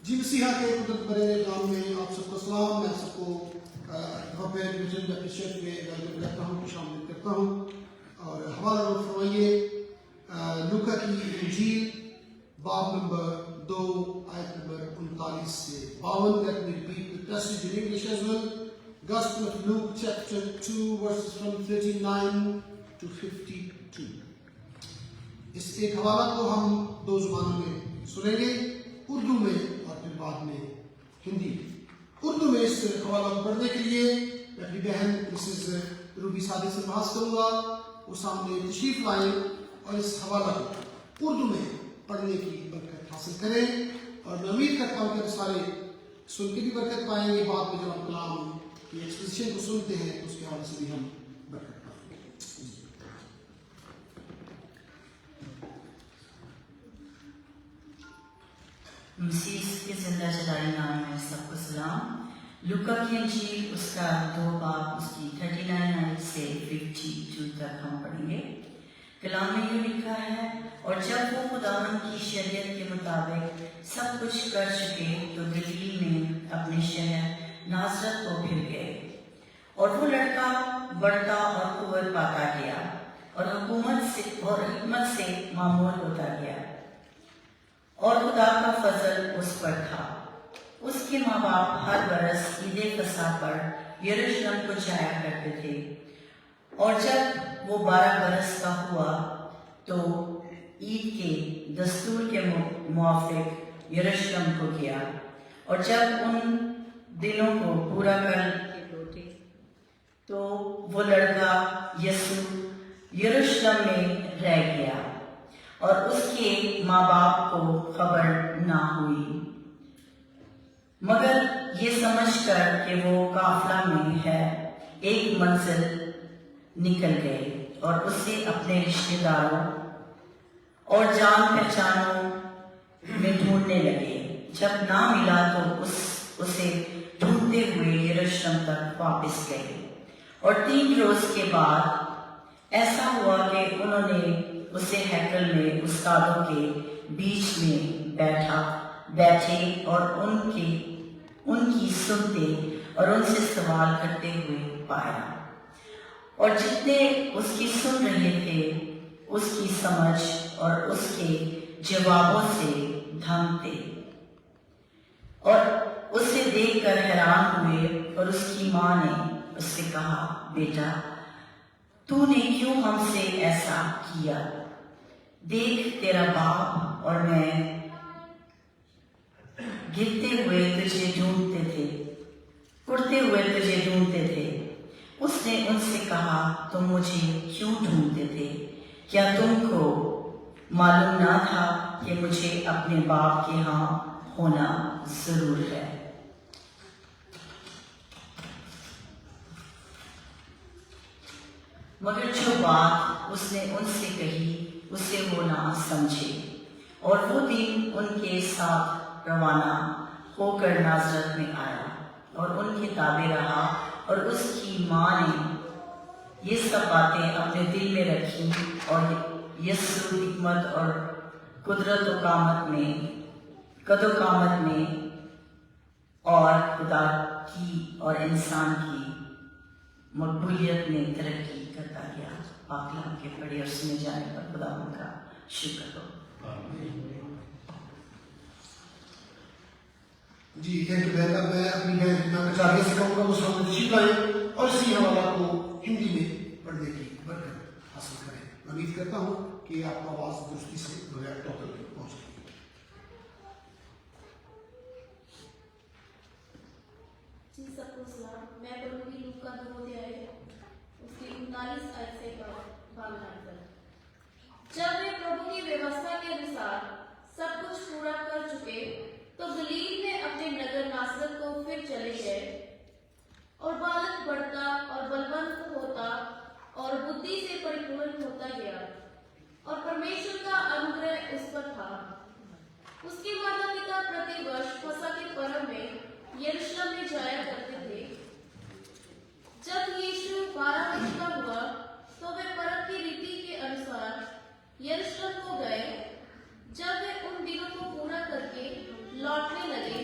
जी मसीहा के कुदरत भरे नाम में आप सबको सलाम। मैं सबको एप्रिशिएट में वेलकम करता हूँ, खुशामदीद करता हूँ। और हवाला फरमाइए लूका की इंजील बाब नंबर 2 आयत नंबर 39 से 52। Let me repeat the passage in English as well. Gospel of Luke chapter 2 verses from 39 to 52. इस एक हवाला को हम दो जुबानों में सुनेंगे, उर्दू में और फिर बाद में हिंदी। उर्दू में इस हवाला को पढ़ने के लिए मैं अपनी बहन मिसेस रूबी सादिक से बात करूँगा, वो सामने तशरीफ लाएं और इस हवाला को उर्दू में पढ़ने की बरकत हासिल करें। और मैं उम्मीद करता हूँ कि सारे सुन के भी बरकत पाएंगे। बाद में जब हम कलाम की एक्सपोजिशन को सुनते हैं तो उसके हवाले से भी हम बरकत पाएंगे। मसीह के जिंदा जलाली नाम में सबको सलाम। लूका की इंजील उसका 2 बाब उसकी 39 से 52 तक हम पढ़ेंगे। कलाम में यूँ लिखा है, और जब वो खुदावंद की शरीयत के मुताबिक सब कुछ कर चुके तो गलीली में अपने शहर नासरत को फिर गए। और वो लड़का बढ़ता और कुव्वत पाता गया और हिकमत से मामूल होता गया, और खुदा का फजल उस पर था। उसके माँ बाप हर बरस ईद फसह पर यरूशलेम को जाया करते थे, और जब वो 12 बरस का हुआ तो ईद के दस्तूर के मुआफिक यरूशलेम को गया। और जब उन दिनों को पूरा कर लौटे तो वो लड़का यसू यरूशलेम में रह गया, और उसके माँ बाप को खबर ना हुई, मगर ये समझकर कि वो काफिला में है एक मंजिल निकल गए और उसे अपने रिश्तेदारों और जान पहचानों में ढूंढने लगे। जब ना मिला तो उसे ढूंढते हुए यरूशलेम तक वापस गए। और 3 रोज के बाद ऐसा हुआ कि उन्होंने उसे हैकल में उस्तादों के बीच में बैठे और उनकी सुनते और उनसे सवाल करते हुए पाया। और जितने उसकी सुन रहे थे उसकी समझ और उसके जवाबों से दंग थे, और उसे देखकर हैरान हुए। और उसकी माँ ने उससे कहा, बेटा तूने क्यों हमसे ऐसा किया? देख तेरा बाप और मैं गिरते हुए तुझे ढूंढते थे, उड़ते हुए तुझे ढूंढते थे। उसने उनसे कहा, तुम मुझे क्यों ढूंढते थे? क्या तुमको मालूम ना था कि मुझे अपने बाप के यहाँ होना जरूर है? मगर जो बात उसने उनसे कही उसे वो ना समझे। और वो दिन उनके साथ रवाना होकर नासरत में आया और उनके ताबे रहा। और उसकी माँ ने ये सब बातें अपने दिल में रखी, और यसू हिकमत और कुदरत कदोकामत में और खुदा की और इंसान की मकबूलियत में तरक्की करता गया। पाकलाम के पढ़े और सुने जाने पर खुदा उनका शुक्र हो। जी थैंक यू बहन। मैं अपनी बहन कचारिया से कहूँगा वो सामने तशरीफ लाएं और इसी हवाला को हिंदी में पढ़ने की बरकत हासिल करें। उम्मीद करता हूँ कि आपको आवाज़ दुरुस्ती से बगैर टोकन के पहुँच गई। जी सबको सलाम। मैं पढ़ूंगी लूका 2 अध्याय उसकी 39 आयत से 52 तक। जब वे प्रभु की व्यवस्था के अनुसार सब कुछ पूरा कर चुके तो गलील में अपने नगर नासरत को फिर चले गए। और बालक बढ़ता और बलवंत होता और बुद्धि से परिपूर्ण होता गया, और परमेश्वर का अनुग्रह उस पर था। उसके माता पिता प्रतिवर्ष फसह के पर्व में यरूशलेम में जाया करते थे। जब यीशु 12 वर्ष का हुआ तो वे पर्व की रीति के अनुसार यरूशलेम को गए। जब वे उन दिनों को पूरा करके लौटने लगे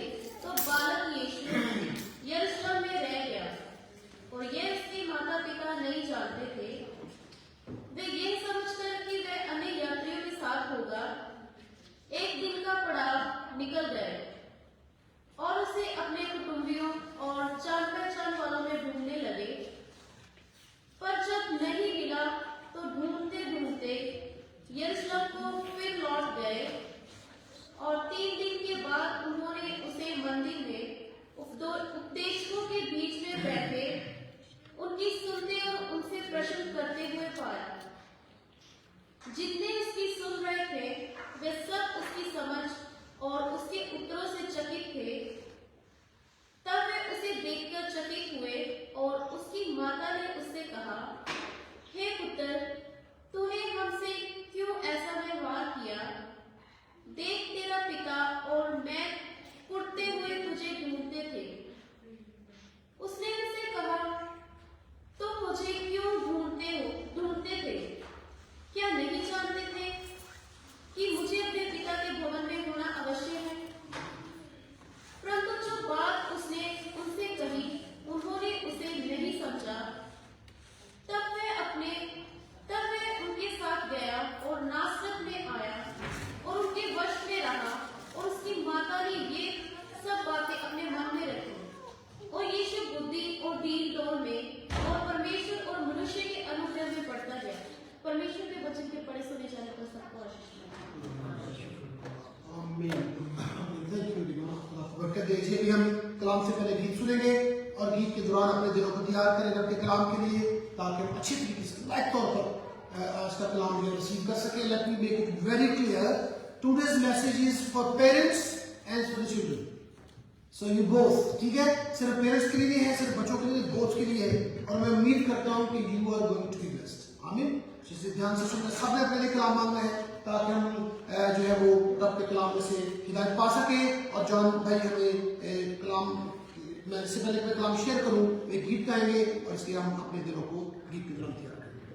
تھے، اس لیے بھی ہم کلام سے پہلے گیت سنیں گے اور گیت کے دوران اپنے دلوں کو تیار کریں رب کے کلام کے لیے تاکہ ہم اچھی طریقے سے لائق طور پر آج کا کلام جو ریسیو کر سکیں. Let me make it very clear, today's message is for parents and for children. So you both, ٹھیک ہے، صرف پیرنٹس کے لیے نہیں ہے، صرف بچوں کے لیے، بوتھ کے لیے ہے. اور میں امید کرتا ہوں کہ you are going to be best. آمین. جسے دھیان سے سننا، سب نے اپنے لیے کلام مانگنا ہے تاکہ ہم جو ہے وہ رب کے کلام میں سے ہدایت پا سکیں. اور جان بھائی ہمیں کلام، میں اس سے پہلے میں کلام شیئر کروں، ایک گیت گائیں گے اور اس کے ہم اپنے دلوں کو گیت کی طرف تیار کریں گے.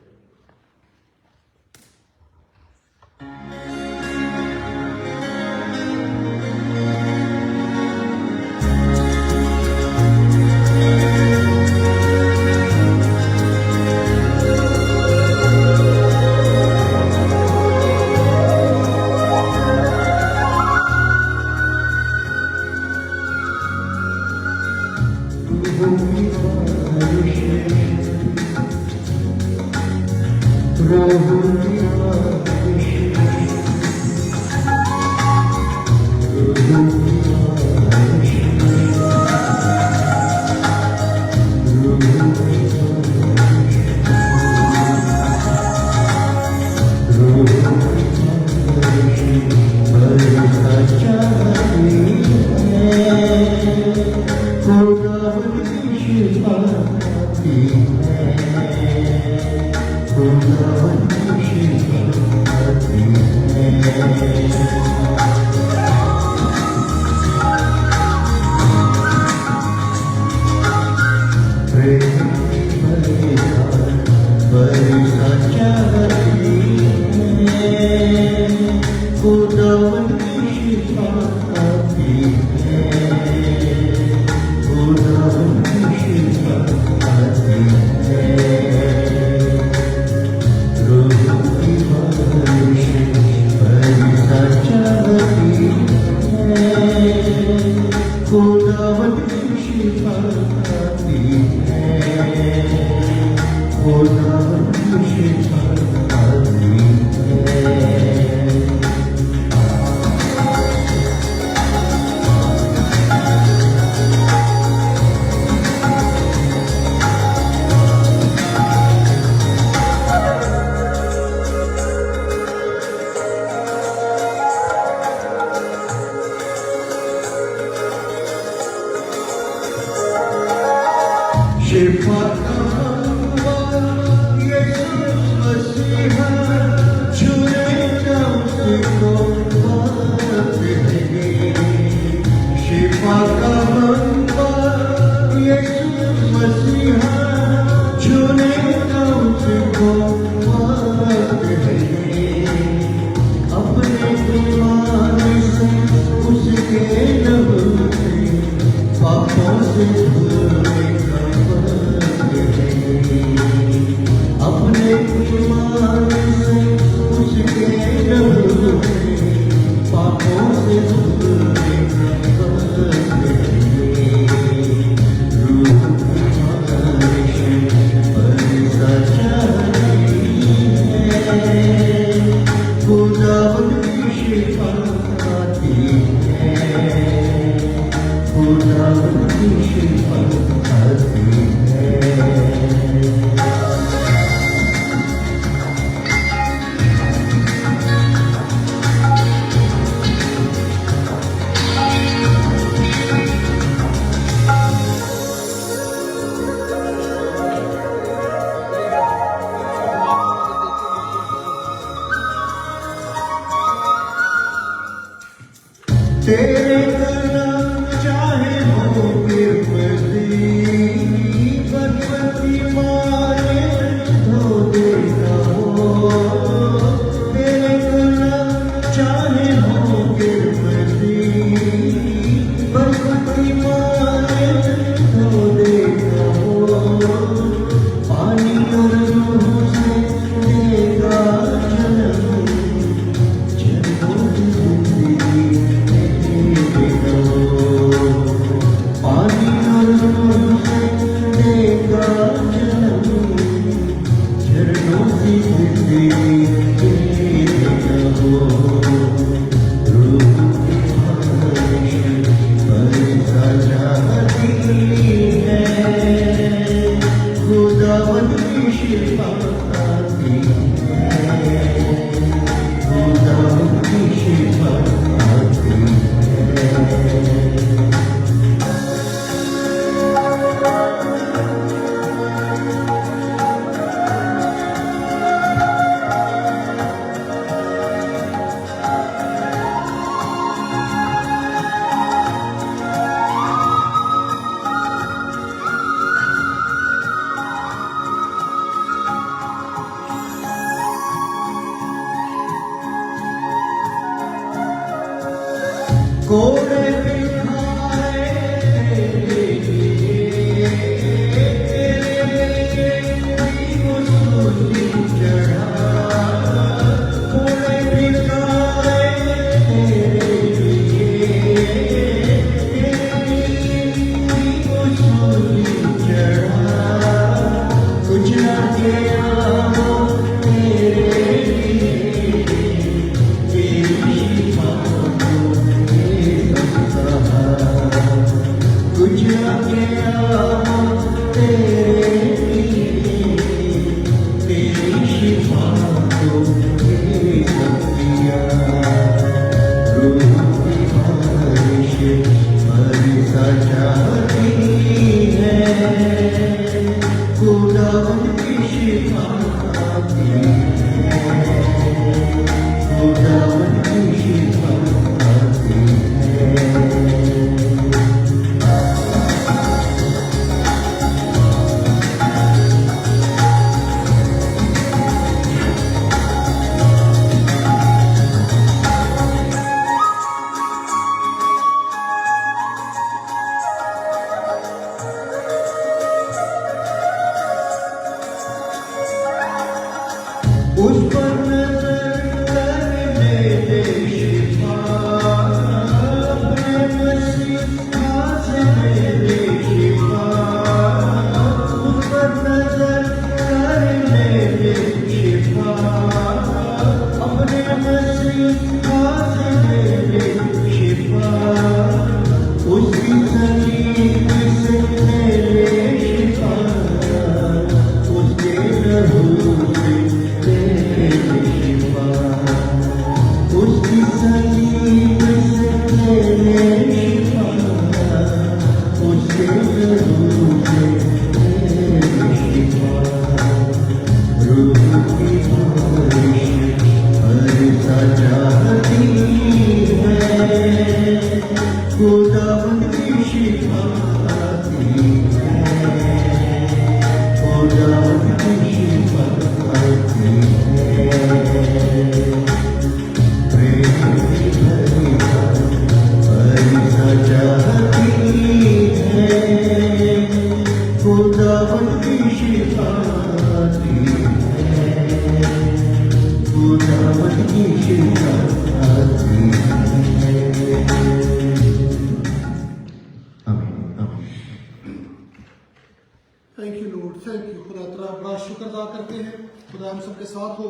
Thank you lord, thank you خدا تیرا بڑا شکر ادا کرتے ہیں خدا ہم سب کے ساتھ ہو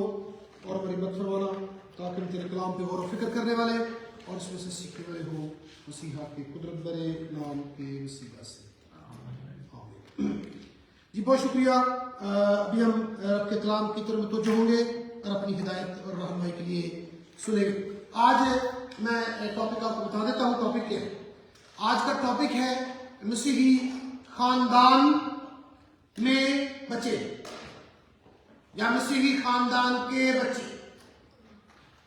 اور ہماری مدد فرمانا تاکہ ہم تیرے کلام پہ غور و فکر کرنے والے اور اس میں سے سیکھنے والے ہوں مسیحا کے قدرت برے نام کے وسیلہ سے آمین۔ جی بہت شکریہ۔ ابھی ہم رب کے کلام کی طرف متوجہ ہوں گے اور اپنی ہدایت اور رہنمائی کے لیے سنیں گے۔ آج میں ٹاپک آپ کو بتا دیتا ہوں ٹاپک کیا ہے۔ آج کا ٹاپک ہے مسیحی خاندان میں بچے یا مسیحی خاندان کے بچے۔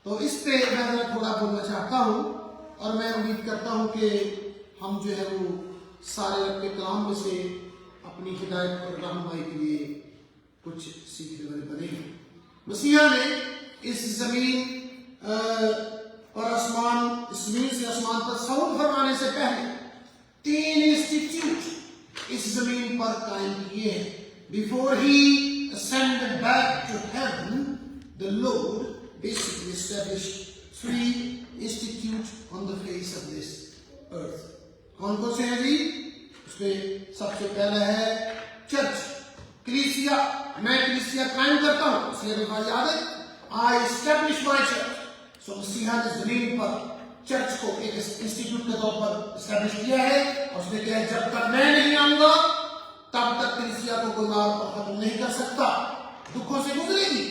تو اس پہ میں ذرا تھوڑا بولنا چاہتا ہوں اور میں امید کرتا ہوں کہ ہم جو ہے وہ سارے رب کے کلام میں سے اپنی ہدایت اور رہنمائی کے لیے کچھ سیکھنے والے بنے ہیں۔ مسیحا نے اس زمین اور آسمان، اس زمین سے آسمان پر صعود فرمانے سے پہلے 3 انسٹیٹیوٹ اس زمین پر قائم کیے ہیں۔ Before he ascended back to heaven, the Lord basically established 3 institutes on the face of this earth. کون کون سے ہیں جی؟ اس میں سب سے پہلا ہے چرچ، کلیسیا۔ میں کلیسیا قائم کرتا ہوں، اس لیے بات یاد ہے I establish my church. سو مسیحا نے زمین پر چرچ کو ایک انسٹیٹیوٹ کے طور پر اسٹیبلش کیا ہے اور اس نے کہا جب تک میں نہیں آؤں گا تب تک کلیسیا کو کوئی مار اور ختم نہیں کر سکتا۔ دکھوں سے گزرے گی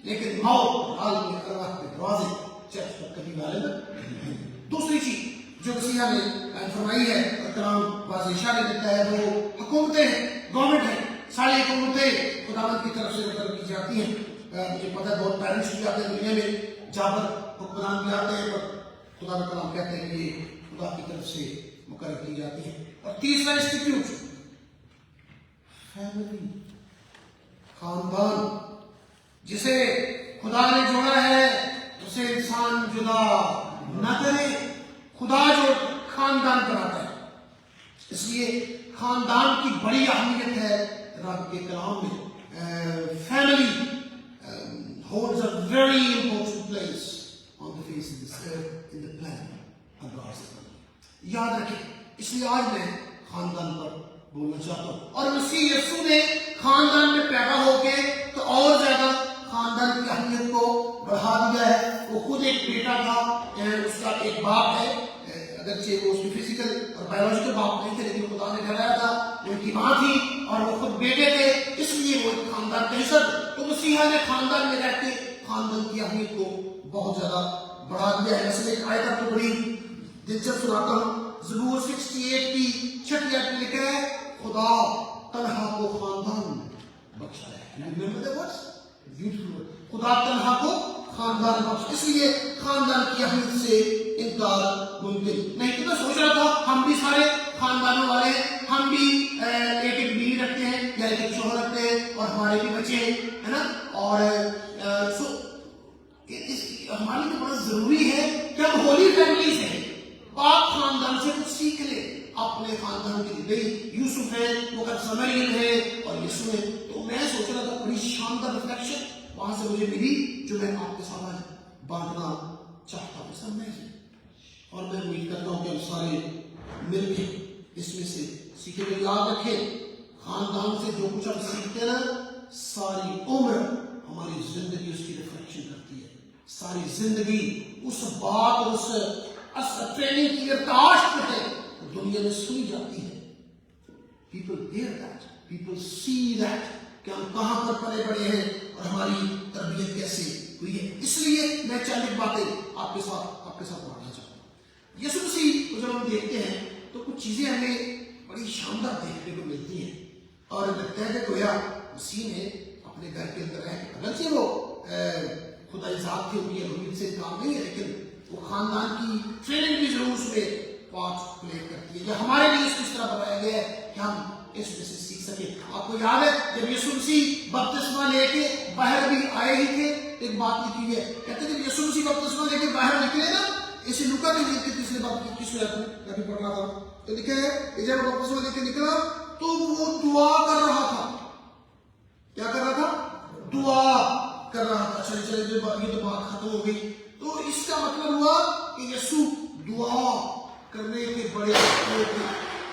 لیکن موت عالمی ارواح کے دروازے چرچ پر کبھی غالب نہیں۔ دوسری چیز جو مسیحا نے قائم فرمائی ہے اور کلام واضح اشارے دیتا ہے وہ حکومتیں ہیں، گورنمنٹ ہے۔ ساری حکومتیں خداوند کی طرف سے مقرر کی جاتی ہیں۔ مجھے پتہ ہے بہت پیرنٹس بھی آتے ہیں دنیا میں، جابر حکمران بھی آتے ہیں، پر خدا کا کلام کہتے ہیں کہ یہ خدا کی طرف سے مقرر کی جاتی ہے۔ اور تیسرا انسٹیٹیوٹ فیملی، خاندان، جسے خدا نے جوڑا ہے اسے انسان جدا نہ کرے۔ खुदा जो खानदान कराता है, इसलिए खानदान की बड़ी अहमियत है रब के कलाम में. Family holds a very important place on the face of this earth in the plan of God's economy. याद रखें, इसलिए आज मैं खानदान पर बोलना चाहता हूँ. और मसीह यीशु ने खानदान में पैदा होके तो और ज्यादा खानदान की अहमियत को बढ़ा दिया है. वो खुद एक बेटा था, उसका एक बाप है, अगरचे वो उसके फिजिकल और बायोलॉजिकल बाप नहीं थे, लेकिन खुदा ने ठहराया था, उनकी माँ थी और वो खुद बेटे थे, इसलिए वो एक खानदान का हिस्सा थे. तो मसीहा ने खानदान में रहते खानदान की अहमियत को बहुत ज्यादा बढ़ा दिया है. इसलिए एक आयत आपको बड़ी दिलचस्प सुनाता हूँ. ज़बूर 68 की 6 आयत में लिखा है, खुदा तन्हा को खानदान बख्शा है. Remember that verse? Beautiful word. खुदा तन्हा को खानदान बख्शा. इसलिए खानदान की अहमियत से इनकार मुमकिन नहीं. तो मैं सोच रहा था हम भी सारे खानदानों वाले हैं, हम भी एक एक बीवी रखते हैं या एक एक शोहर रखते हैं और हमारे भी बच्चे हैं, है ना. और हमारे लिए बड़ा जरूरी है कि हम होली फैमिली से पाक खानदान से कुछ सीख ले अपने खानदान के लिए. यूसुफ है, वो मरियम है और यीशु है. तो मैं सोच रहा था बड़ी शानदार रिफ्लेक्शन वहां से मुझे मिली जो मैं आपके साथ आज बांटना चाहता हूँ समय से. और मैं उम्मीद करता हूँ कि हम सारे मिलके इसमें से सीखेंगे. याद रखें, खानदान से जो कुछ हम सीखते हैं ना, सारी उम्र हमारी जिंदगी उसकी रिफ्लेक्शन करती है. सारी जिंदगी उस बात और उस ट्रेनिंग की अरदाश में है दुनिया में सुनी जाती है. People here that, people see that कि हम कहां पर पले बड़े हैं और हमारी तरबियत कैसे हुई है. इसलिए मैं 40 बातें आपके साथ बांटना चाहता हूं. यीशु मसीह को जब हम देखते हैं तो कुछ चीजें हमें बड़ी शानदार देखने को मिलती हैं. और लगता है कि गोया मसीह ने अपने घर के अंदर रह के, अगरचे वो खुदा ज़ात थे, उनकी रूहियत से काम नहीं है, लेकिन वो खानदान की ट्रेनिंग भी जरूर उसमें पार्ट प्ले करती है. या हमारे लिए इस तरह बताया गया है कि हम इसमें से सीख सके. आपको याद है जब यीशु मसीह बपतिस्मा लेके बाहर भी आए ही थे, एक बात लिखी है, कहते जब यीशु मसीह बपतिस्मा लेके बाहर निकले ना, इसे लूका के लिए तीसरे बात किसमें अभी पढ़ रहा था, तो लिखा है जब बपतिस्मा लेके निकला तो वो दुआ कर रहा था. क्या कर रहा था? दुआ कर रहा था. चलिए ये तो बात खत्म हो गई. तो इसका मतलब हुआ कि यीशु दुआ करने के बड़े थे.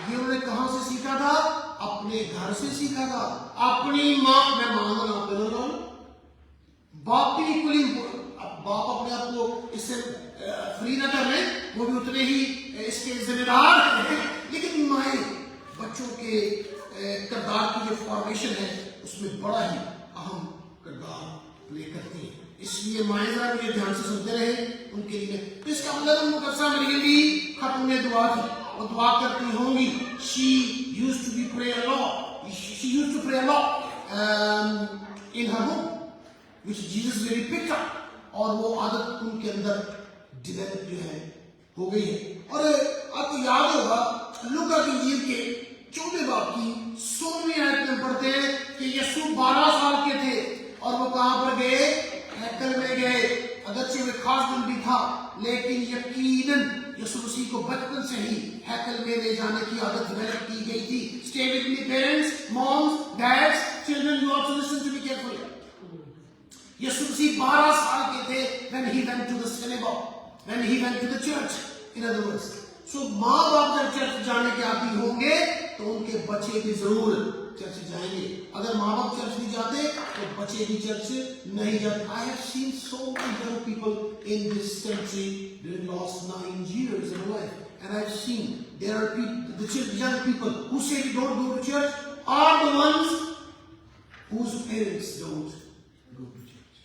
ये उन्होंने कहां से सीखा था? अपने घर से सीखा था. अपनी माँ, मैं मां का नाम ले रहा हूं, बाप भी इक्वली, बाप अपने आप को इससे फ्री ना कर रहे, वो भी उतने ही इसके जिम्मेदार हैं, लेकिन माएँ बच्चों के किरदार की जो फॉर्मेशन है उसमें बड़ा ही अहम किरदार प्ले करती है. इसलिए माएँ जरा मुझे ध्यान से सुनते रहे उनके लिए. तो इसका मतलब मुकद्दसा मरियम भी खत्म में दुआ की और दुआ करती होंगी. She used to pray a lot in her home, which Jesus really picked up. और वो आदत उनके अंदर डेवलप जो है हो गई है. और आपको याद होगा लूका की इंजील के 14वें बाब की 16वीं आयत में पढ़ते हैं कि यीशु 12 साल के थे और वो कहां पर गए? हैकल में गए. अगरचे में खास दिन भी था, लेकिन यकीनन यीशु मसीह को बचपन से ही हैकल में ले जाने की आदत डेवलप की गई थी. Stay with me parents, moms, dads, children, you also listen to me carefully. Yeshu Masih 12 साल के थे when he went to the synagogue, when he went to the church, in other words. So माँ बाप जब चर्च जाने के आदी होंगे तो उनके बच्चे भी जरूर चर्च जाएंगे. अगर माँ बाप चर्च नहीं जाते तो बच्चे भी चर्च नहीं जाते. I have seen so many young people in this country during the last 9 years of life, and I have seen there are people, the young people who say we don't go to church are the ones whose parents don't go to church.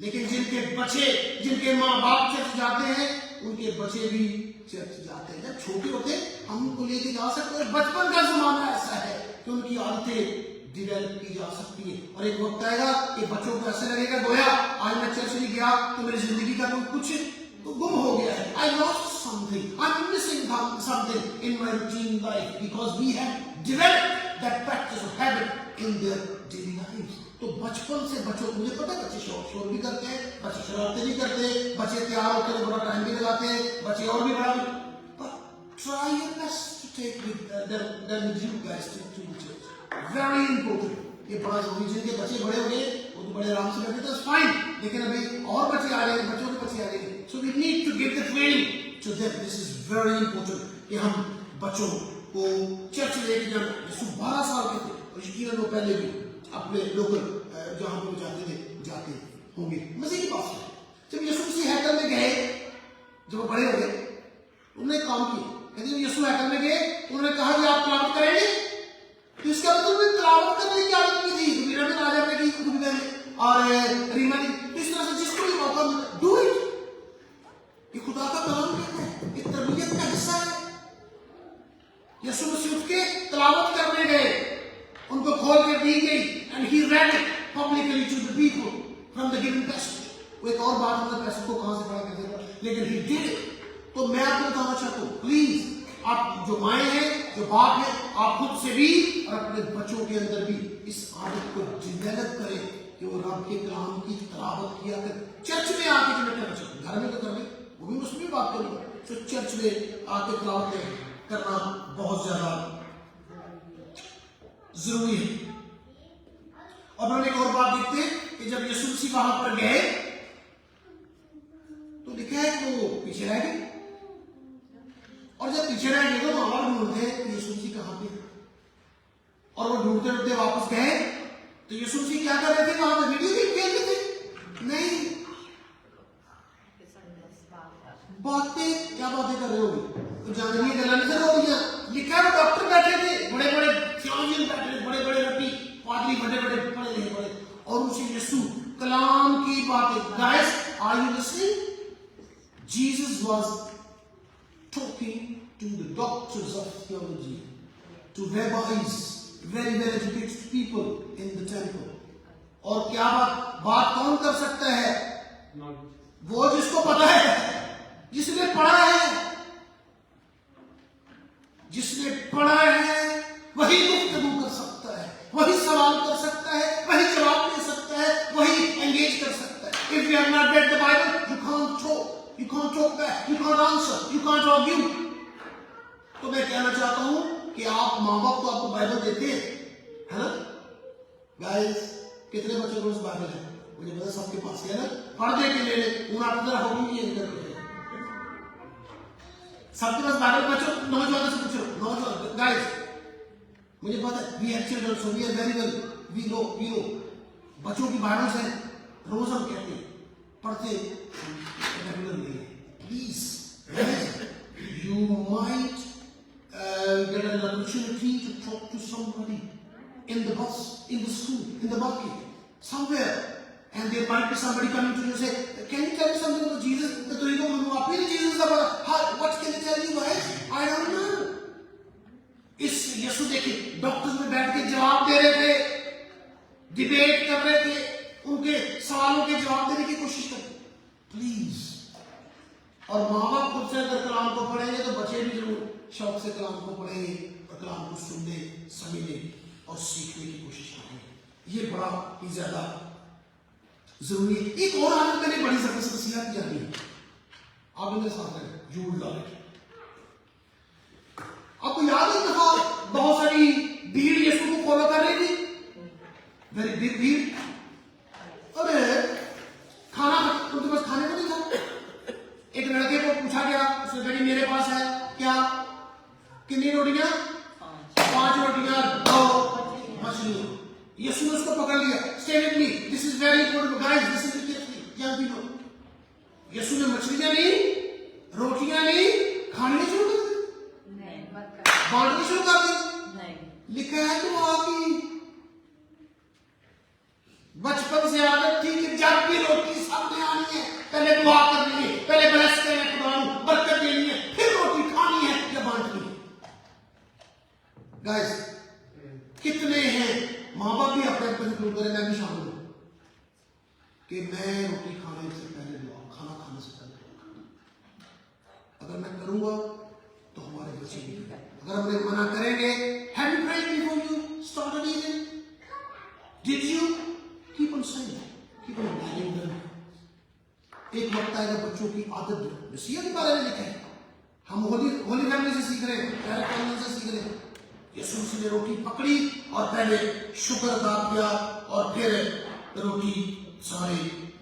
लेकिन जिनके माँ बाप church जाते हैं उनके बच्चे भी church जाते हैं. जब छोटे होते हम उनको लेके जा सकते हैं. बचपन का जमाना ऐसा है कि उनकी आदतें डेवलप की जा सकती है. और एक वक्त आएगा कि बच्चों को ऐसे लगेगा गोया आज मैं चर्च नहीं गया तो मेरी जिंदगी का कुछ तो गुम हो गया है. I lost something. I'm missing something in my routine life because we have developed that practice of habit in their daily lives. तो बचपन से बच्चों को, मुझे पता है बच्चे शोर भी करते हैं, बच्चे शरारतें भी करते हैं, बच्चे तैयार होते हैं बड़ा टाइम भी लगाते हैं, बच्चे और भी बड़ा, but try your best to take them with you guys to the church. Very important. ये बड़ा जरूरी है कि बच्चे बड़े हो गए वो तो बड़े आराम से बैठे तो फाइन, लेकिन अभी और बच्चे आ रहे हैं, बच्चों के बच्चे आ रहे हैं, so we need to give the training to them. This is very important कि हम बच्चों को चर्च लेके जाना. यीशु 12 साल के थे और यकीनन वो पहले भी अपने लोकल जहाँ पे जाते थे जाते होंगे. मजे की बात है, जब यीशु किसी हैकल में गए, जब वो बड़े हो गए उन्होंने काम किया. यदि यीशु हैकल में गए उन्होंने कहा कि आप तलावत करेंगे, तो इसका मतलब उन्हें तलावत करने की आदत नहीं थी. मीरा में राजा ने की खुद ने और रीमा ने, तो इस तरह से जिसको भी मौका मिला डू इट. ये खुदा का कलाम कहता है, ये तरबियत का हिस्सा है. यीशु मसीह उठ के तलावत करने गए, उनको खोल के दी गई and he read it publicly to the people from the given passage. वो एक और बात मतलब पैसे को कहाँ से पढ़ा करते थे, लेकिन he did it. तो मैं आपको बताना चाहता हूँ, प्लीज आप जो माएँ हैं, जो बाप हैं, आप खुद से भी और अपने बच्चों के अंदर भी इस आदत को डेवलप करें कि वो रब के कलाम की तलावत किया कर. चर्च में आके जो मैं कहना चाहता हूँ, घर में तो कर ले, वो भी उसमें बात करूँगा, तो चर्च में आके तलावत करना बहुत ज्यादा जरूरी है. और हम एक और बात देखते हैं कि जब यीशु मसीह वहां पर गए तो लिखा है कि वो पीछे रह गए, और जब पीछे रह गए तो वहां ढूंढते हैं कि यीशु मसीह कहां पे, और वो ढूंढते ढूंढते वापस गए तो यीशु मसीह क्या कर रहे थे, वहां पर वीडियो गेम खेल रहे थे. नहीं, बातें क्या बातें कर रहे होंगे तो जानवी गला नहीं कर रही है. लिखा है डॉक्टर बैठे थे, बड़े बड़े थियोलॉजियन बैठे थे, बड़े बड़े रबी पादरी, बड़े बड़े पढ़े लिखे बड़े, और उनसे यीशु कलाम की बातें. Guys, are you listening? Jesus was talking to the doctors of theology, to rabbis, very well educated people in the temple. और क्या बात कौन कर सकता है? वो जिसको पता है, जिसने पढ़ा है. जिसने पढ़ा है वही गुफ्तगू कर सकता है, वही सवाल कर सकता है, वही जवाब दे सकता है, वही एंगेज कर सकता है. If you have not read the Bible, you can't talk back, you can't answer, you can't argue. तो मैं कहना चाहता हूं कि आप माँ बाप तो आपको बाइबल देते हैं, है ना गाइस? कितने बच्चों को बाइबल है? मुझे पता सबके पास है ना. पढ़ दे के ले ले, उन्हें होगी नहीं है. सबके पास बाइबल. बच्चों नौजवानों से पूछो, नौजवान गाइस, मुझे पता है we have children so we are very well, we know बच्चों की बाइबल से रोज हम कहते हैं, पढ़ते regularly. Please you might get an opportunity to talk to somebody in the bus, in the school, in the market, somewhere, and there might be somebody coming to you and say, can you tell me something about Jesus? तो you know, आपने Jesus का बड़ा, what can I tell you guys? I don't know. इस यीशु देखिए doctors में बैठ के जवाब दे रहे थे, डिबेट कर रहे थे, उनके सवालों के जवाब देने की कोशिश कर. प्लीज. और माँ बाप खुद से अगर कलाम को पढ़ेंगे तो बच्चे भी जरूर शौक से कलाम को पढ़ेंगे और कलाम को सुनने, समझने और सीखने की कोशिश करेंगे. ये बड़ा ही ज्यादा जरूरी है. एक और आदत मैंने बड़ी जबरदस्त की जानी है, आप मेरे साथ हैं, यू विल लव इट. आपको याद है दफा बहुत सारी भीड़ यीशु को फॉलो कर रही थी, वेरी बिग भीड़. अरे खाना उनके पास खाने को नहीं था. एक लड़के को पूछा गया, उसने कहा मेरे पास है क्या, कितनी रोटियां? 5 रोटियां, 2 मछलियां. यीशु ने उसको पकड़ लिया. Stay with me, this is very important guys, this is young people. Yeshu ने मछलियां नहीं, रोटियां नहीं, खाने शुरू कर दी, बांटनी शुरू कर दी. लिखा है तो आपकी बचपन से आदत थी कि जब भी रोटी सामने आनी है पहले दुआ करनी है, पहले ब्लेस करना है, खुदा को बरकत देनी है, फिर रोटी खानी है या बांटनी है. गाइस, कितने हैं माँ बाप भी अपने कंक्लूड करें, मैं भी शामिल हूं, कि मैं रोटी खाने से पहले दुआ, खाना खाने से पहले दुआ. अगर मैं करूंगा तो हमारे बच्चे भी करेंगे. अगर हम मना करेंगे, have you prayed before you started eating? Did you? बताएगा बच्चों की आदत जो मसीह के बारे में लिखा है। हम होली फैमिली से सीख रहे हैं, डायरेक्ट फैमिली से सीख रहे हैं। यीशु मसीह ने रोटी पकड़ी और पहले शुक्र अदा किया और फिर रोटी सारे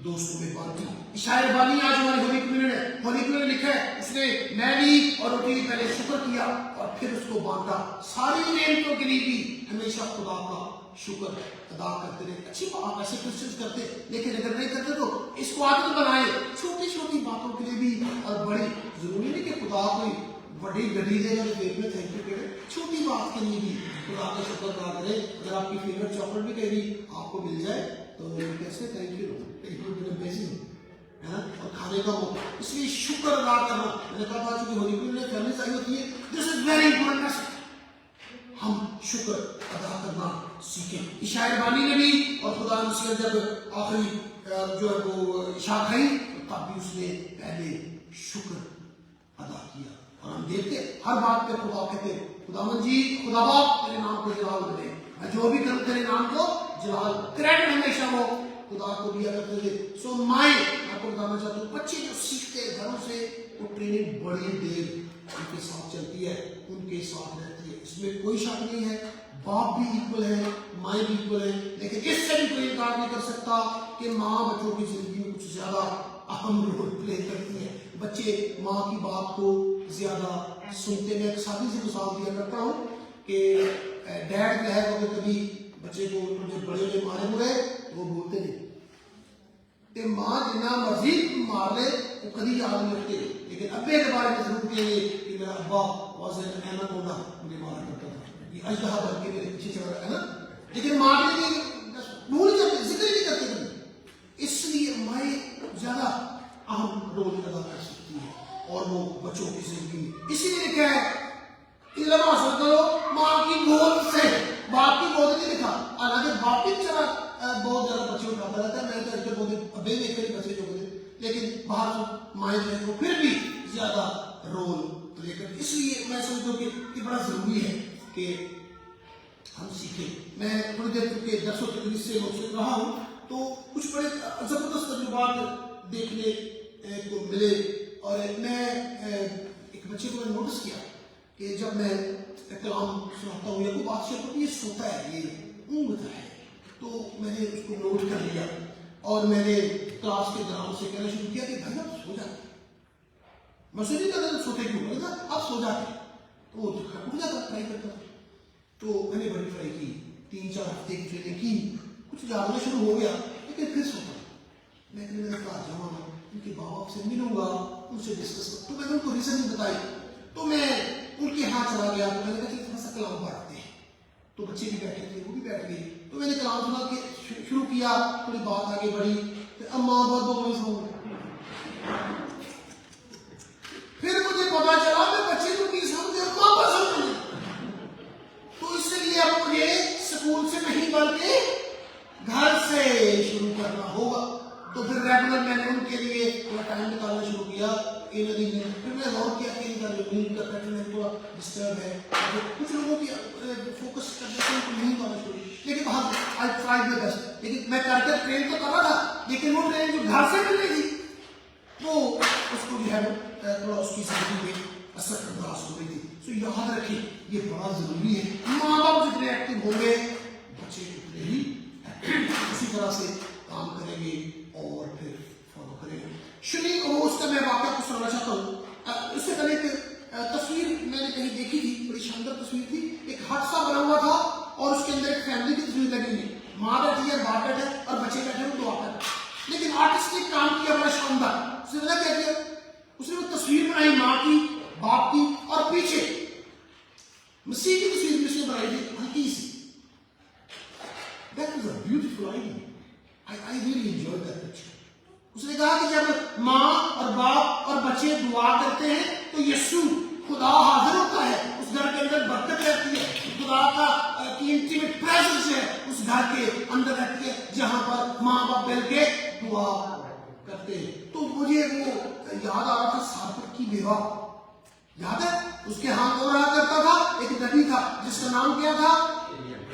दोस्तों में बांटी। इशारे बानी आज हमारी होली कम्युनिटी ने लिखा है, उसने मैं ली और रोटी पहले शुक्र किया और फिर उसको बांटा। सारी नेमतों के लिए भी हमेशा खुदा का शुक्र अदा करते रहे। अच्छी बात, ऐसे क्रिश्चियंस करते, लेकिन अगर नहीं करते तो इसको आदत बनाए, छोटी छोटी बातों के लिए भी। और बड़ी जरूरी नहीं कि खुदा कोई बड़ी गड्डी देगा तो पेट में थैंक यू कहे, छोटी बात के लिए भी खुदा का शुक्र अदा करें। अगर आपकी फेवरेट चॉकलेट भी कहीं आपको मिल जाए तो कैसे थैंक यू है ना, और खाने का मौका, इसलिए शुक्र अदा करना। मैंने कहा था कि होली में फैमिली आई होती है, दिस इज वेरी इंपॉर्टेंट। हम शुक्र अदा करना सीखें। इशारे बानी ने भी और खुदा मसीह जब आखिरी जो है वो इशा खाई तब भी उसने पहले शुक्र अदा किया। और हम देखते हर बात पे खुदा कहते खुदावन जी, खुदा बाप तेरे नाम को जलाल दे, मैं जो भी करूं तेरे नाम को जलाल। क्रेडिट हमेशा वो खुदा को दिया करते थे। सो मैं आपको बताना चाहता हूँ, बच्चे जो सीखते हैं घरों से वो ट्रेनिंग बड़ी देर उनके साथ चलती है, उनके साथ रहती है, इसमें कोई शक नहीं है। बाप भी इक्वल है, माँ भी इक्वल है, लेकिन इससे भी कोई इनकार नहीं कर सकता कि माँ बच्चों की जिंदगी में कुछ ज्यादा अहम रोल प्ले करती है। बच्चे माँ की बात को ज्यादा सुनते। मैं एक शादी से मिसाल दिया करता हूँ कि डैड जो है वो कभी बच्चे को बड़े बड़े मारे मुरे वो बोलते नहीं, ते माँ जितना मर्जी मार ले वो कभी याद नहीं रखते, लेकिन अब्बे के बारे में जरूर कहेंगे कि मेरा अब्बा वाज एन एनाकोंडा, मुझे मारा करता था, ये अजदहा बन के मेरे पीछे चल रहा है ना, लेकिन मारने की भूल जाते, जिक्र नहीं करते कभी। इसलिए माँ ज्यादा अहम रोल अदा कर सकती है और वो बच्चों की जिंदगी में। इसीलिए क्या है, इल्मा हासिल करो माँ की गोद से, बाप की गोद नहीं लिखा। हालांकि बाप भी बेचारा बहुत ज्यादा बच्चे उठाता रहता है, मैं तो बोलते अबे देख कर बच्चे जो बोलते, लेकिन बाहर माए जो फिर भी ज्यादा रोल प्ले करते। इसलिए मैं समझता हूँ कि बड़ा जरूरी है कि हम सीखें। मैं थोड़ी देर के 10 से मौजूद रहा हूँ तो कुछ बड़े जबरदस्त तजुर्बात देखने को मिले। और मैं एक बच्चे को मैंने नोटिस किया कि जब मैं कलाम सुनाता हूँ या कोई बात शेयर करती, ये सोता है, ये ऊँघता है, तो मैंने उसको नोट कर लिया और मैंने क्लास के दौरान से कहना शुरू किया कि भाई आप सो जाते, मैं नहीं करता सोते क्यों, मैंने कहा आप सो जाते, तो वो उठ जाता, ट्राई करता। तो मैंने बड़ी ट्राई की, 3-4 हफ्ते की ट्रेनिंग की, कुछ जागना शुरू हो गया, लेकिन फिर सोता। मैं मेरे पास जाऊँगा, उनके माँ बाप से मिलूंगा, उनसे डिस्कस कर, तो मैंने उनको रीजन नहीं बताई, तो मैं उनके यहाँ चला गया। तो मैंने कहा थोड़ा सा कलाम पढ़ते हैं, तो बच्चे भी बैठे थे, वो भी बैठ गए, तो मैंने कलाम सुना के शुरू किया, थोड़ी बात आगे बढ़ी, फिर अम्मा बाबा वही सो गए। फिर मुझे पता चला मैं बच्चे को की समझे अम्मा पसंद नहीं, तो इसलिए अब मुझे स्कूल से नहीं बल्कि घर से शुरू करना होगा। तो फिर रेगुलर मैंने उनके लिए थोड़ा टाइम निकालना शुरू किया इन दिन में। फिर मैं गौर किया कि इनका नींद का पैटर्न थोड़ा डिस्टर्ब है, तो कुछ लोगों की फोकस करने से उनको नींद आना शुरू, लेकिन हाँ आई ट्राई माय बेस्ट, लेकिन मैं करके ट्रेन तो कर रहा था, लेकिन वो ट्रेन जो घर से मिल रही थी वो उसको जो है थोड़ा उसकी जिंदगी में असरअंदाज हो गई थी। तो याद रखें ये बड़ा जरूरी है, माँ बाप जितने एक्टिव होंगे बच्चे उतने ही इसी तरह से काम करेंगे और फिर फॉलो करेंगे। शुरू को उसका मैं वाकया कुछ सुनाना चाहता हूँ। उससे पहले एक तस्वीर मैंने कहीं देखी थी, बड़ी शानदार तस्वीर थी, एक हट सा बना हुआ था और उसके अंदर एक फैमिली की तस्वीर लगी हुई, माँ बैठी है, बाप बैठे और बच्चे बैठे हुए, 2 आकर, लेकिन आर्टिस्ट ने काम किया बड़ा शानदार। उसने पता क्या किया, उसने वो तस्वीर बनाई माँ की, बाप की, और पीछे मसीह की तस्वीर भी उसने बनाई थी हल्की सी। That was a beautiful idea. I really enjoyed that picture. उसने कहा कि जब माँ और बाप और बच्चे दुआ करते हैं तो यीशु खुदा हाजिर होता है, उस घर के अंदर बरकत रहती है, खुदा का की इंटीमेट प्रेजेंस है उस घर के अंदर रहती है जहाँ पर माँ बाप मिल के दुआ करते हैं। तो मुझे वो याद आ रहा था सारपत की बेवा, याद है उसके हाथ हो रहा करता था, एक नबी था जिसका नाम क्या था,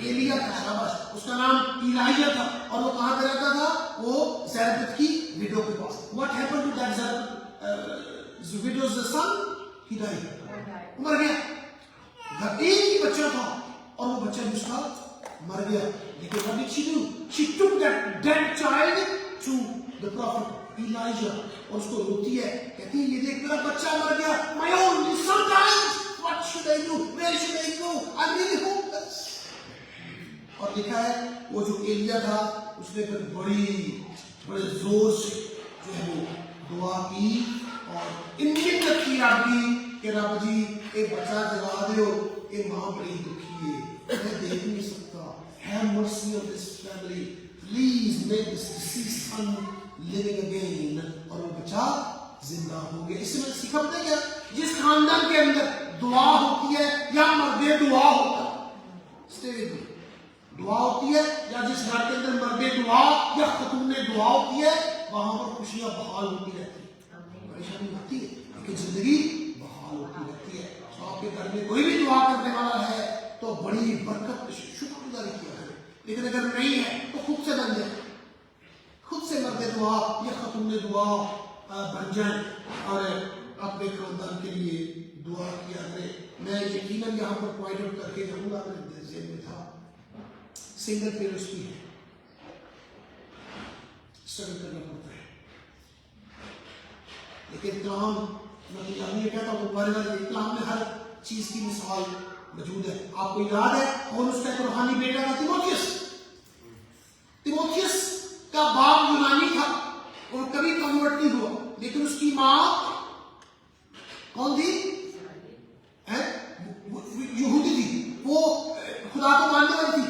एलिया था, शाबाश, उसका नाम इलाइया था, और वो कहाँ पे रहता था? वो ज़रपत की विडो के पास। What happened to that widow's son? He died. मर गया। घर एक ही बच्चा था और वो बच्चा भी उसका मर गया। लेकिन what did she do? She took that dead child to the prophet Elijah, और उसको रोती है, कहती है ये देख मेरा बच्चा मर गया। My only son died. What should I do? Where should I go? I'm really hopeless. और लिखा है वो जो एलिया था उसने फिर बड़े जोर से जो है वो दुआ की और मिन्नत की रब कि रब जी एक बच्चा जगा दो, ये माँ बड़ी दुखी है, मैं देख नहीं सकता, have mercy on this family, please make this deceased son living again। और वो बच्चा जिंदा हो गया। इससे मैं सीखा पता है क्या? जिस खानदान के अंदर दुआ होती है या मर्दे दुआ होता है, दुआ होती है, या जिस घर के अंदर मर्दे दुआ या खतूने दुआ होती है, वहां पर खुशियां बहाल होती रहती है, परेशानी होती है लेकिन जिंदगी बहाल होती रहती है। तो आपके घर में कोई भी दुआ करने वाला है तो बड़ी बरकत शुक्रगुजारी किया करें, लेकिन अगर नहीं है तो खुद से बन जाए, खुद से मर्दे दुआ या खतूने दुआ बन जाए और अपने खानदान के लिए दुआ किया करें। मैं यकीनन यहाँ पर पॉइंट आउट करके जाऊंगा, मेरे ज़हन में था सिंगल पेरेंट्स भी है, स्ट्रगल करना पड़ता है, लेकिन कलाम मैं कहता हूँ कलाम में हर चीज की मिसाल मौजूद है। आपको याद है कौन उसका एक रूहानी बेटा था? तिमोथियस का बाप यूनानी था और कभी कन्वर्ट नहीं हुआ, लेकिन उसकी माँ कौन थी? यहूदी थी, वो खुदा को मानने वाली थी,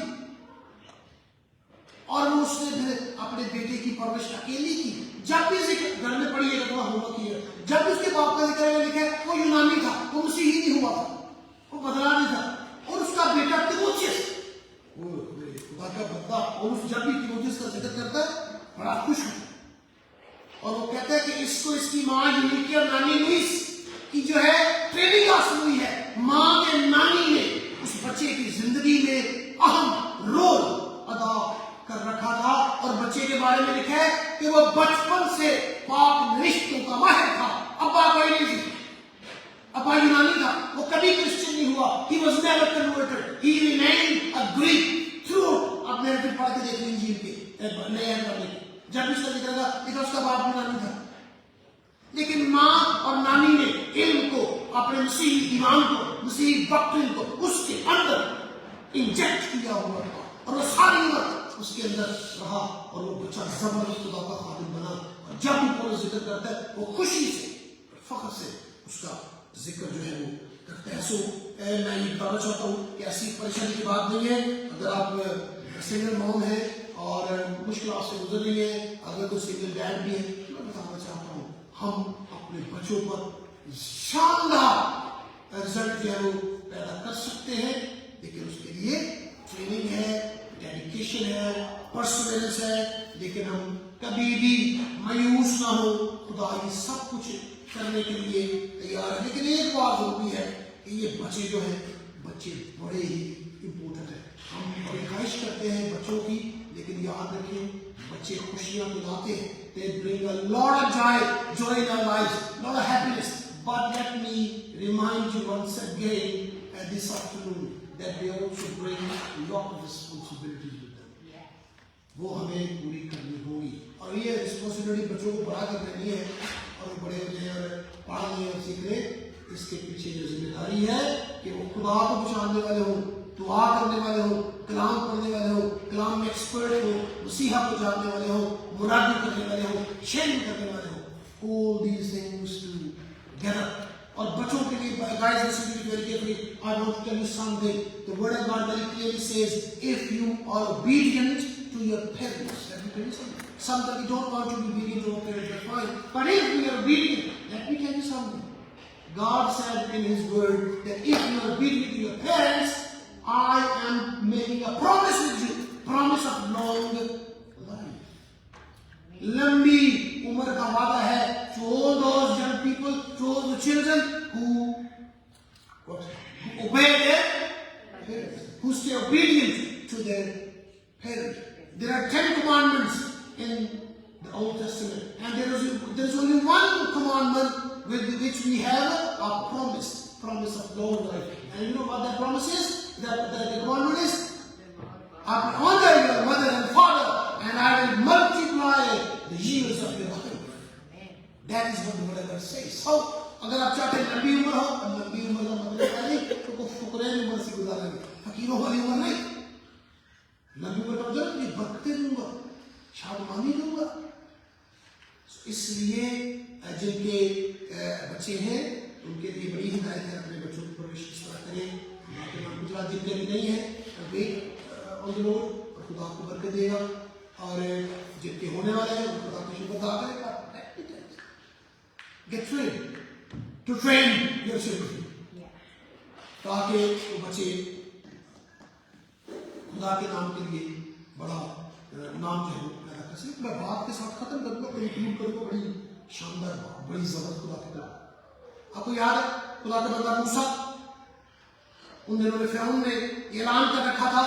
और वो उसने फिर अपने बेटे की परवरिश अकेली की। जब भी जिक्र घर में पढ़ी है तो होगा कि जब भी उसके बाप का जिक्र में लिखा है वो यूनानी था, वो मसीही नहीं हुआ था, वो बदला नहीं था, और उसका बेटा तिमोथियस खुदा का बंदा, और उस जब भी तिमोथियस का जिक्र करता है बड़ा खुश होता है, और वो कहता है कि इसको इसकी माँ यूनिकी और नानी लुइस की जो है ट्रेनिंग हासिल हुई है। माँ के नानी ने उस बच्चे की जिंदगी में अहम रोल अदा कर रखा था, और बच्चे के बारे में लिखा है कि वो बचपन से पाक रिश्तों का माहिर था। अब्बा कोई नहीं थी, अब्बा यूनानी था, वो कभी क्रिश्चियन नहीं हुआ। He was never converted, he remained a Greek throughout। आप नैरेटिव पढ़ के देख लीजिए इनके नए करने के, जब भी उसका जिक्र था उसका बाप यूनानी था, लेकिन माँ और नानी ने इल्म को, अपने मसीही ईमान को, मसीही डॉक्ट्रिन को उसके अंदर इंजेक्ट किया हुआ था, और वो सारी उम्र उसके अंदर रहा, और वो बच्चा जबरदस्त खुदा का खादिम बना। और जब भी कोई जिक्र करता है वो खुशी से, फख्र से उसका जिक्र जो है वो करता है। सो मैं ये बताना चाहता हूँ कि ऐसी परेशानी की बात नहीं है। अगर आप सिंगल मॉम है और मुश्किल से गुजर रही है, अगर कोई सिंगल डैड भी है, मैं बताना चाहता हूँ हम अपने बच्चों पर शानदार रिजल्ट जो है वो पैदा कर सकते हैं, लेकिन उसके लिए ट्रेनिंग है, डेडिकेशन है, परसेवरेंस है, लेकिन हम कभी भी मायूस ना हो। खुदा ये सब कुछ करने के लिए तैयार है, लेकिन एक बात जरूरी है कि ये बच्चे जो हैं, बच्चे बड़े ही इम्पोर्टेंट है। हम बड़ी ख्वाहिश करते हैं बच्चों की, लेकिन याद रखें बच्चे खुशियां दिलाते हैं, they bring a lot of joy in our lives, lot of happiness, but let me remind you once again this afternoon that they also bring a lot of responsibilities with them। वो हमें पूरी करनी होगी, और ये responsibility बच्चों को बड़ा कर देनी है, और बड़े हो जाए और पढ़ लें और सीख लें। इसके पीछे जो जिम्मेदारी है कि वो खुदा को पहचानने वाले हो, दुआ करने वाले हो, कलाम पढ़ने वाले हो, कलाम में एक्सपर्ट हो, मसीहा को जानने वाले हो, मुरादी करने वाले हो, शेयरिंग करने वाले हो। All these things together। और बच्चों के लिए guys listen to me very carefully, I want to tell you something। The word of God very clearly says if you are obedient to your parents, let me tell you something। Sometimes we don't want to be obedient to our parents, that's fine, but if we are obedient, let me tell you something। God said in His word that if you are obedient to your parents, I am making a promise with you, promise of long life। लंबी उम्र का वादा है to all those young people, to all the children who obey their parents, who stay obedient their parent. There are 10 commandments in the Old Testament, and there is only one commandment with which we have a promise of long life. And you know what that promise is? That the commandment is, honor your mother and father, and I will multiply the years of your life. That is what the word of God says. So, अगर आप चाहते हैं लंबी उम्र हो, और लंबी उम्र का मतलब क्या है? तो को फुकरे उम्र से गुजारेंगे, फकीरों वाली उम्र नहीं. लंबी उम्र का मतलब ये बरकतें दूंगा, शादमानी दूंगा. इसलिए जिनके बच्चे हैं उनके लिए बड़ी हिदायत है अपने बच्चों को प्रवेश इस तरह करें. गुजरात जिनके लिए नहीं है वे और खुदा को बरकत देगा, और जिनके होने वाले हैं खुदा को शुक्र अदा करेगा. Get trained to train your children, ताकि वो बच्चे खुदा के नाम के लिए बड़ा नाम जो है पैदा कर सकें. मैं बात के साथ खत्म करूँगा, कंक्लूड करूँगा. बड़ी शानदार बात, बड़ी जबरदस्त खुदा की तरफ. आपको याद है खुदा का बंदा मूसा, उन दिनों में फिरौन ने ऐलान कर रखा था,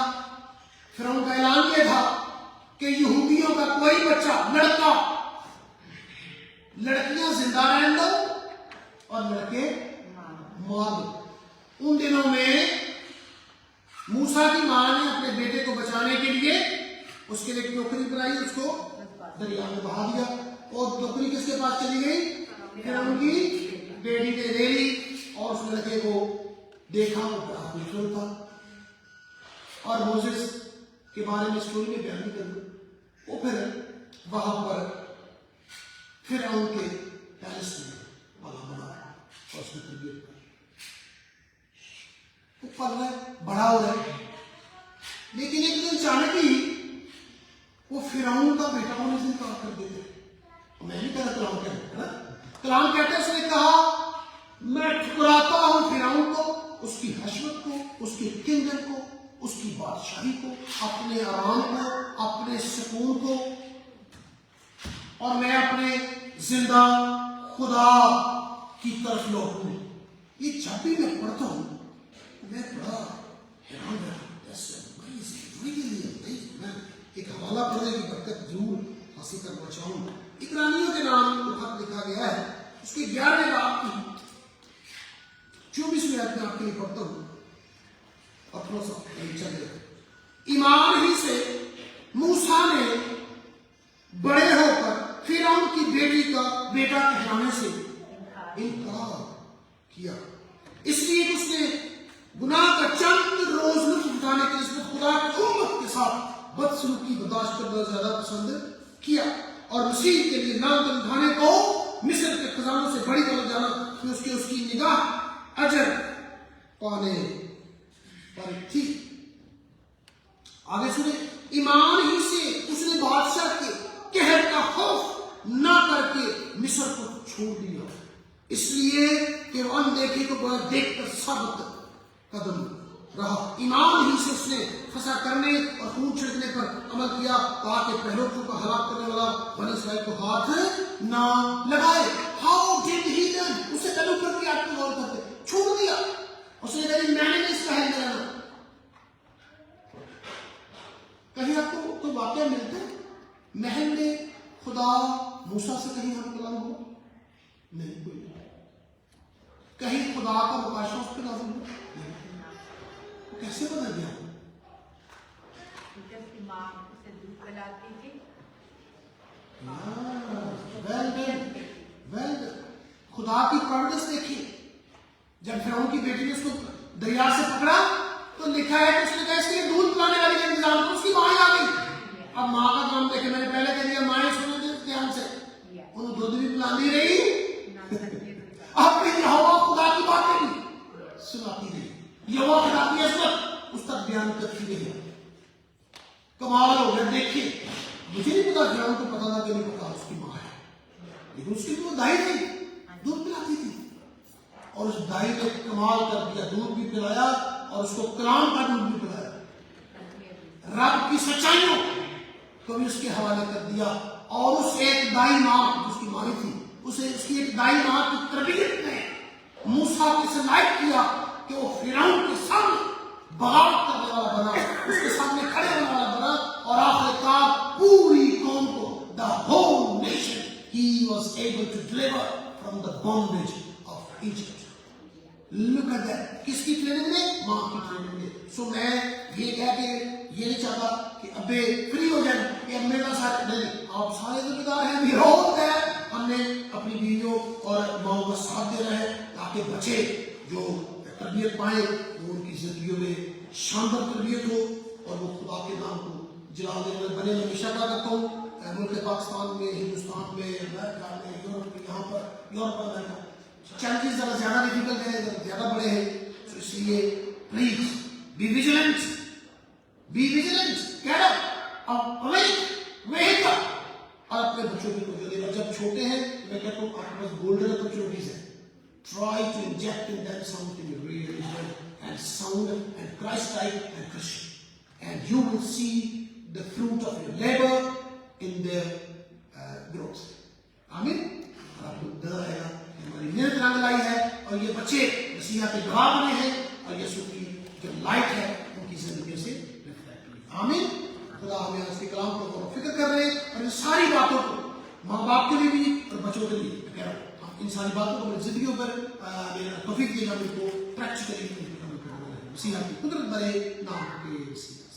फिरौन का ऐलान ये था कि यहूदियों का कोई बच्चा, लड़का, लड़कियां जिंदा रहने दो और लड़के मार दो. उन दिनों में मूसा की मां ने अपने बेटे को बचाने के लिए उसके लिए टोकरी बनाई, उसको दरिया में बहा दिया. और टोकरी किसके पास चली गई? फिर उनकी बेटी ने ले ली और उस लड़के को देखा, वो बड़ा खूबसूरत था. और मोसेस के बारे में स्टोरी में बयान कर दूं, वो फिर वहां पर फिरौन के पैलेस में वाला बना और उसमें तरबियत कर, वो पल रहा है, बड़ा हो रहा है. लेकिन एक दिन अचानक ही वो फिरौन का बेटा होने से इनकार कर देते. मैं नहीं कह रहा कलाम कहते है ना, कलाम कहते हैं उसने कहा मैं ठुकराता हूं फिरौन को, उसकी हशमत को, उसके किंगडम को, उसकी बादशाही को, अपने आराम को, अपने सुकून को, और मैं अपने जिंदा खुदा की तरफ लौटूं. ये जब भी मैं पढ़ता हूं मैं बड़ा हैरान रहता हूं. एक हवाला पढ़ने की बरकत जरूर हासिल करना चाहूंगा. इकरानियों के नाम खत लिखा गया है, उसके 11वें बाब की 24वीं आयत में आपके लिए पढ़ता हूं और थोड़ा सा चले. ईमान ही से मूसा ने बड़े होकर फिरौन की बेटी का बेटा कहलाने से इनकार किया, इसलिए उसने गुनाह का चंद रोज लुत्फ उठाने के लिए खुदा की उम्मत के साथ बदसलूकी बर्दाश्त करना ज्यादा पसंद किया, और मसीह के लिए नाम उठाने को मिस्र के खजानों से बड़ी तरह जाना कि उसकी निगाह अजर पाने पर थी. आगे सुने. ईमान ही से उसने बादशाह के कहर का खौफ ना करके मिस्र को छोड़ दिया, इसलिए कि वो अनदेखे को बड़ा देखकर साबित कदम रहा. ईमान ही से उसने फंसा करने और खून छिड़कने पर अमल किया, ताकि पहलों को हलाक करने वाला बनी इस्राएल को हाथ ना लगाए. How did he done? उसे तलब करके आपको गौर करते छोड़ दिया. उसने कहा मैंने नहीं इसका है मेरा. कहीं आपको कोई वाक्य मिलता है महल में खुदा मूसा से कहीं हम कलाम हो? नहीं, कोई नहीं. कहीं खुदा का मुकाशा उस पर नाज़िल हो? कैसे बदल गया? खुदा की परवरिश देखिए. जब फिरौन की बेटी ने उसको दरिया से पकड़ा तो लिखा है कि उसने कहा इसके लिए दूध पिलाने वाली का इंतजाम, तो उसकी माँ आ गई. अब माँ का काम देखे, मैंने पहले कह दिया माँ सुनो ध्यान से, उन्हें दूध भी पिलाती रही, अपने यहोवा खुदा की बातें भी सुनाती रही, यहोवा खुदा की अजमत उस तक बयान करती रही. कमाल हो गया. देखिए मुझे नहीं पता, फिरौन को पता था कि नहीं पता उसकी माँ है, लेकिन उसकी तो दाई थी, दूध पिलाती थी, और उस दाई ने कमाल कर दिया, दूध भी पिलाया और उसको कलाम का दूध भी पिलाया. रब की सच्चाइयों को भी उसके हवाले कर दिया. और उस एक दाई माँ उसकी माँ थी, उसे उसकी एक दाई माँ की तरबियत ने मूसा को लायक किया कि वो फिरौन के सामने बगावत करने वाला बना, उसके सामने खड़े होने वाला बना, और आखिरकार पूरी कौम को, the whole nation, he was able to deliver from the bondage of Egypt. Look at that. किसकी ट्रेनिंग में? माँ की ट्रेनिंग में. सो मैं ये कह के ये नहीं चाहता कि अबे फ्री हो जाए कि अब मेरे पास सारे नहीं, आप सारे जिम्मेदार हैं, भी रोल है. हमने अपनी बीवियों और माओ का साथ देना है ताकि बच्चे जो तरबियत पाए वो उनकी जिंदगियों में शानदार तरबियत हो और वो खुदा के नाम को जला देने बने. मैं हमेशा कहा करता हूँ मुल्क पाकिस्तान में, हिंदुस्तान में, अमेरिका में, यूरोप में, यहाँ पर यूरोप में अमेरिका चैलेंजेस ज़रा ज़्यादा डिफिकल्ट है, ज़्यादा बड़े हैं. तो इसलिए please be vigilant, get up, awake, wake up, और अपने बच्चों को जो देना. जब छोटे हैं मैं कहता हूँ आपके पास गोल्डन अपॉर्चुनिटीज है. Try to inject in them something really good and sound and Christ-like and Christian, and you will see the fruit of your labor in their growth. आमीन. और आपको डर रहेगा कि हमारी मेहनत रंग लाई है और ये बच्चे मसीहा के गवाह बने हैं और यीशु की जो लाइट है उनकी जिंदगी से रिफ्लेक्ट हुई. आमीन. खुदा हमें उसके कलाम को गौर फिक्र कर रहे हैं और इन सारी बातों को माँ बाप के लिए भी और बच्चों के लिए कह रहा हूँ, इन सारी बातों को अपनी जिंदगियों पर तौफीक देगा, मेरे को प्रैक्टिकली मसीहा की कुदरत भरे नाम के वसीले से.